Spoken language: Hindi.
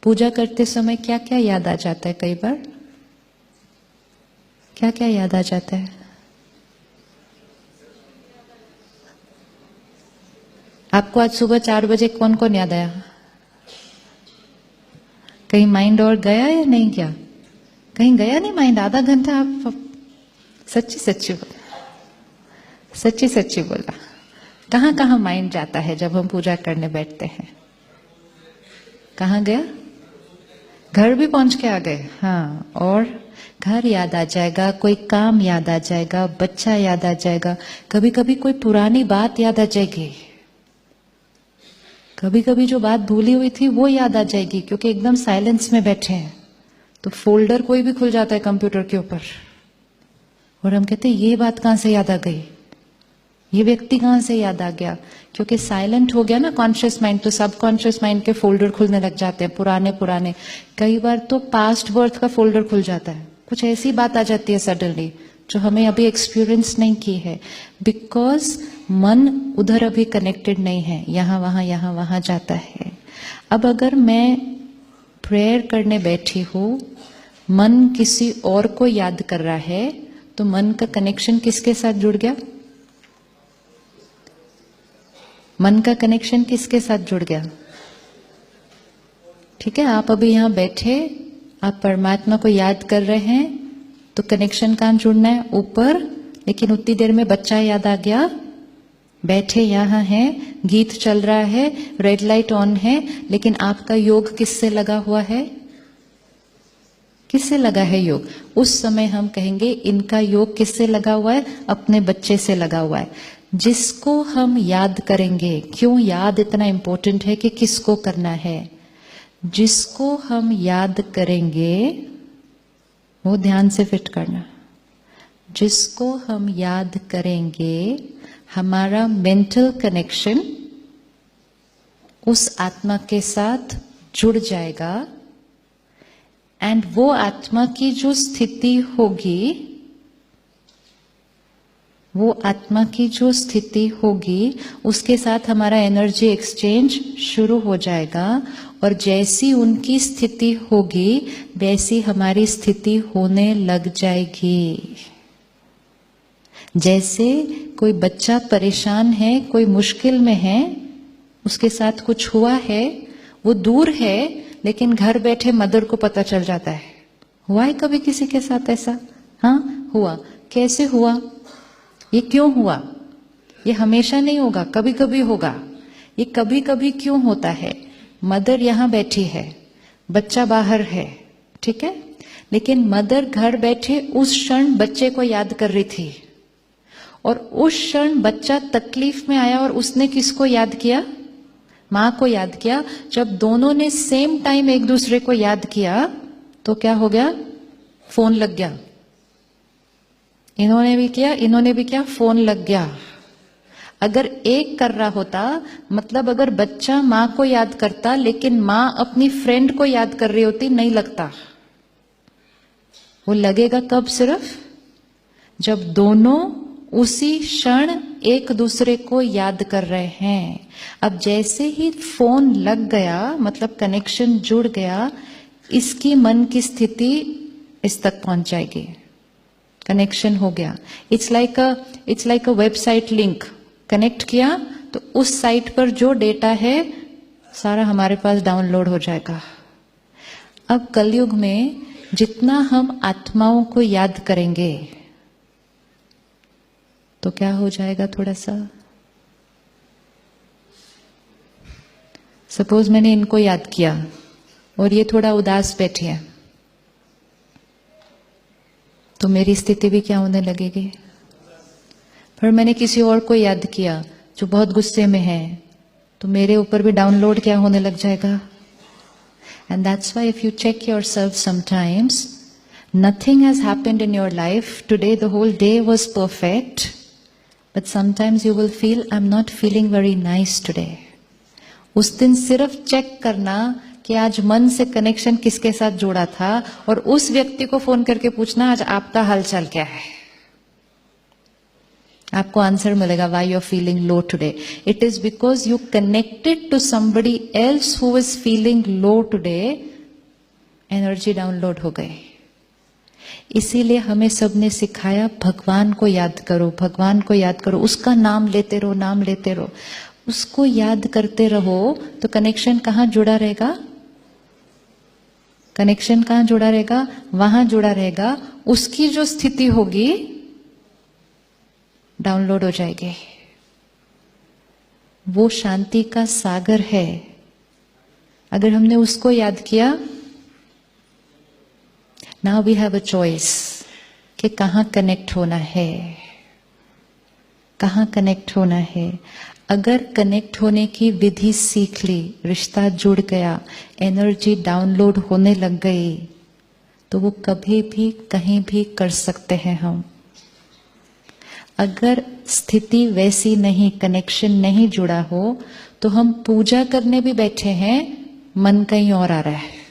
पूजा करते समय क्या क्या याद आ जाता है? कई बार क्या क्या याद आ जाता है? आपको आज सुबह 4 बजे कौन कौन याद आया? कहीं माइंड और गया या नहीं गया? कहीं गया नहीं माइंड? आधा घंटा आप सच्ची सच्ची बोला, सच्ची सच्ची बोला। कहाँ कहाँ माइंड जाता है जब हम पूजा करने बैठते हैं? कहाँ गया? घर भी पहुंच के आ गए। हाँ, और घर याद आ जाएगा, कोई काम याद आ जाएगा, बच्चा याद आ जाएगा, कभी कभी कोई पुरानी बात याद आ जाएगी, कभी कभी जो बात भूली हुई थी वो याद आ जाएगी, क्योंकि एकदम साइलेंस में बैठे हैं तो फोल्डर कोई भी खुल जाता है कंप्यूटर के ऊपर और हम कहते हैं ये बात कहां से याद आ गई, ये व्यक्ति कहां से याद आ गया? क्योंकि साइलेंट हो गया ना कॉन्शियस माइंड, तो सब कॉन्शियस माइंड के फोल्डर खुलने लग जाते हैं, पुराने पुराने। कई बार तो पास्ट बर्थ का फोल्डर खुल जाता है, कुछ ऐसी बात आ जाती है सडनली जो हमें अभी एक्सपीरियंस नहीं की है, बिकॉज मन उधर अभी कनेक्टेड नहीं है, यहाँ वहां जाता है। अब अगर मैं प्रेयर करने बैठी हूं, मन किसी और को याद कर रहा है, तो मन का कनेक्शन किसके साथ जुड़ गया? मन का कनेक्शन किसके साथ जुड़ गया? ठीक है, आप अभी यहां बैठे, आप परमात्मा को याद कर रहे हैं, तो कनेक्शन कहां जुड़ना है? ऊपर। लेकिन उतनी देर में बच्चा याद आ गया, बैठे यहां हैं, गीत चल रहा है, रेड लाइट ऑन है, लेकिन आपका योग किससे लगा हुआ है? किससे लगा है योग? उस समय हम कहेंगे इनका योग किससे लगा हुआ है? अपने बच्चे से लगा हुआ है। जिसको हम याद करेंगे, क्यों याद इतना इंपॉर्टेंट है कि किसको करना है? जिसको हम याद करेंगे वो ध्यान से फिट करना, जिसको हम याद करेंगे हमारा मेंटल कनेक्शन उस आत्मा के साथ जुड़ जाएगा, एंड वो आत्मा की जो स्थिति होगी, वो आत्मा की जो स्थिति होगी उसके साथ हमारा एनर्जी एक्सचेंज शुरू हो जाएगा, और जैसी उनकी स्थिति होगी वैसी हमारी स्थिति होने लग जाएगी। जैसे कोई बच्चा परेशान है, कोई मुश्किल में है, उसके साथ कुछ हुआ है, वो दूर है लेकिन घर बैठे मदर को पता चल जाता है। हुआ है कभी किसी के साथ ऐसा? हाँ, हुआ। कैसे हुआ? ये क्यों हुआ? ये हमेशा नहीं होगा, कभी कभी होगा। ये कभी कभी क्यों होता है? मदर यहां बैठी है, बच्चा बाहर है, ठीक है, लेकिन मदर घर बैठे उस क्षण बच्चे को याद कर रही थी, और उस क्षण बच्चा तकलीफ में आया और उसने किसको याद किया? मां को याद किया। जब दोनों ने सेम टाइम एक दूसरे को याद किया तो क्या हो गया? फोन लग गया। इन्होंने भी किया, इन्होंने भी किया, फोन लग गया। अगर एक कर रहा होता, मतलब अगर बच्चा मां को याद करता लेकिन मां अपनी फ्रेंड को याद कर रही होती, नहीं लगता। वो लगेगा कब? सिर्फ जब दोनों उसी क्षण एक दूसरे को याद कर रहे हैं। अब जैसे ही फोन लग गया, मतलब कनेक्शन जुड़ गया, इसकी मन की स्थिति इस तक पहुंच जाएगी, कनेक्शन हो गया। It's like a website link. Connect किया तो उस साइट पर जो डेटा है सारा हमारे पास डाउनलोड हो जाएगा। अब कलयुग में जितना हम आत्माओं को याद करेंगे तो क्या हो जाएगा? थोड़ा सा सपोज मैंने इनको याद किया और ये थोड़ा उदास बैठी है, तो मेरी स्थिति भी क्या होने लगेगी? फिर मैंने किसी और को याद किया जो बहुत गुस्से में है, तो मेरे ऊपर भी डाउनलोड क्या होने लग जाएगा? And that's why if you check yourself sometimes, nothing has happened in your life today, the whole day was perfect, but sometimes you will feel I'm not feeling very nice today. उस दिन सिर्फ चेक करना कि आज मन से कनेक्शन किसके साथ जोड़ा था, और उस व्यक्ति को फोन करके पूछना आज आपका हालचाल क्या है। आपको आंसर मिलेगा why you're feeling low today. It is because you connected to somebody else who is feeling low today, energy download हो गए। इसीलिए हमें सबने सिखाया भगवान को याद करो, भगवान को याद करो, उसका नाम लेते रहो, नाम लेते रहो। उसको याद करते रहो तो कनेक्शन कहाँ जुड़ा रहेगा? कनेक्शन कहाँ जुड़ा रहेगा? वहां जुड़ा रहेगा। उसकी जो स्थिति होगी डाउनलोड हो जाएगी। वो शांति का सागर है। अगर हमने उसको याद किया, now we have a choice कि कहाँ कनेक्ट होना है, कहाँ कनेक्ट होना है। अगर कनेक्ट होने की विधि सीख ली, रिश्ता जुड़ गया, एनर्जी डाउनलोड होने लग गई, तो वो कभी भी कहीं भी कर सकते हैं हम। अगर स्थिति वैसी नहीं, कनेक्शन नहीं जुड़ा हो, तो हम पूजा करने भी बैठे हैं, मन कहीं और आ रहा है।